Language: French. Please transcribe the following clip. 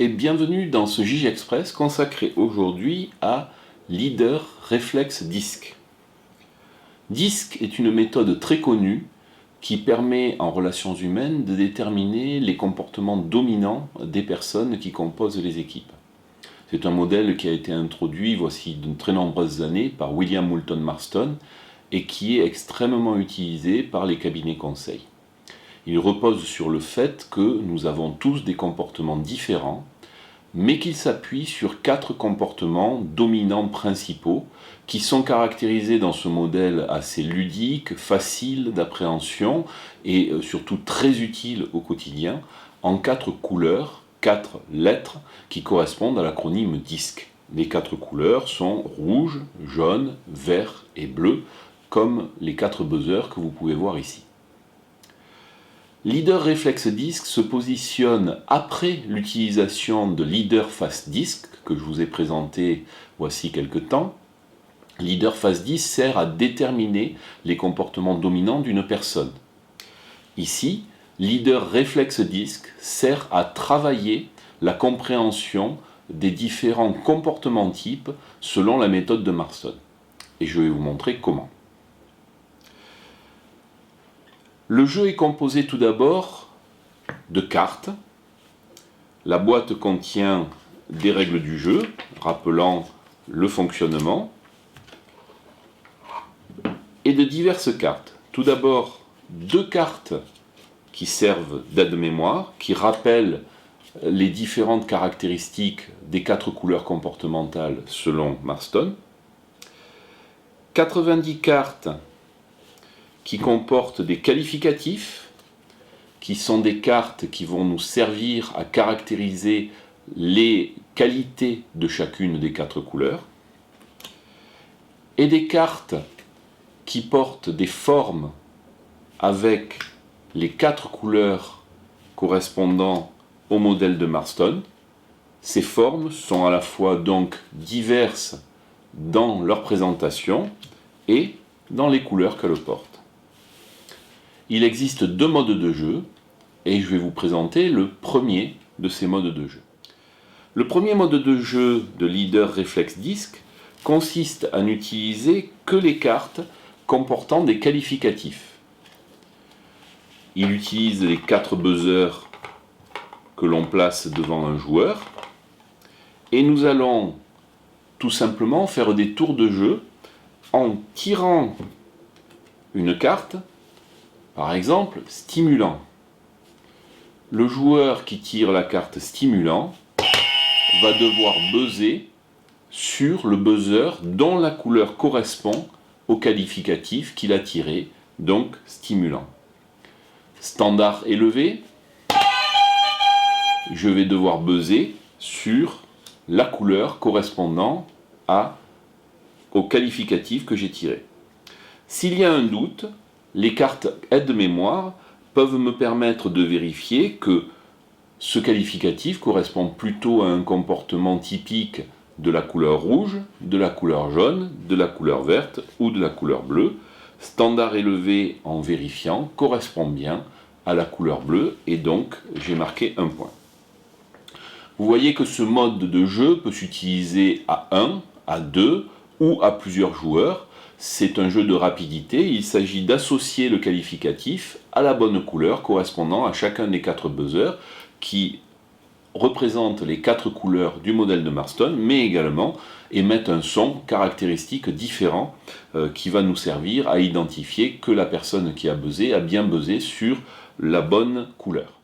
et bienvenue dans ce JJ Express consacré aujourd'hui à Leader Reflex Disc. DISC est une méthode très connue qui permet en relations humaines de déterminer les comportements dominants des personnes qui composent les équipes. C'est un modèle qui a été introduit voici de très nombreuses années par William Moulton Marston et qui est extrêmement utilisé par les cabinets conseils. Il repose sur le fait que nous avons tous des comportements différents, mais qu'il s'appuie sur 4 comportements dominants principaux qui sont caractérisés dans ce modèle assez ludique, facile d'appréhension et surtout très utile au quotidien, en 4 couleurs, 4 lettres qui correspondent à l'acronyme DISC. Les 4 couleurs sont rouge, jaune, vert et bleu, comme les 4 buzzers que vous pouvez voir ici. Leader Reflex Disc se positionne après l'utilisation de Leader Fast Disc que je vous ai présenté voici quelques temps. Leader Fast Disc sert à déterminer les comportements dominants d'une personne. Ici, Leader Reflex Disc sert à travailler la compréhension des différents comportements types selon la méthode de Marston. Et je vais vous montrer comment. Le jeu est composé tout d'abord de cartes. La boîte contient des règles du jeu, rappelant le fonctionnement, et de diverses cartes. Tout d'abord, 2 cartes qui servent d'aide-mémoire, qui rappellent les différentes caractéristiques des 4 couleurs comportementales selon Marston. 90 cartes qui comportent des qualificatifs, qui sont des cartes qui vont nous servir à caractériser les qualités de chacune des 4 couleurs, et des cartes qui portent des formes avec les 4 couleurs correspondant au modèle de Marston. Ces formes sont à la fois donc diverses dans leur présentation et dans les couleurs qu'elles portent. Il existe 2 modes de jeu et je vais vous présenter le premier de ces modes de jeu. Le premier mode de jeu de Leader Reflex Disc consiste à n'utiliser que les cartes comportant des qualificatifs. Il utilise les 4 buzzers que l'on place devant un joueur et nous allons tout simplement faire des tours de jeu en tirant une carte. Par exemple, stimulant. Le joueur qui tire la carte stimulant va devoir buzzer sur le buzzer dont la couleur correspond au qualificatif qu'il a tiré, donc stimulant. Standard élevé, je vais devoir buzzer sur la couleur correspondant au qualificatif que j'ai tiré. S'il y a un doute, les cartes aide-mémoire peuvent me permettre de vérifier que ce qualificatif correspond plutôt à un comportement typique de la couleur rouge, de la couleur jaune, de la couleur verte ou de la couleur bleue. Standard élevé en vérifiant correspond bien à la couleur bleue et donc j'ai marqué un point. Vous voyez que ce mode de jeu peut s'utiliser à 1, à 2 ou à plusieurs joueurs. C'est un jeu de rapidité, il s'agit d'associer le qualificatif à la bonne couleur correspondant à chacun des 4 buzzers qui représentent les 4 couleurs du modèle de Marston, mais également émettent un son caractéristique différent qui va nous servir à identifier que la personne qui a buzzé a bien buzzé sur la bonne couleur.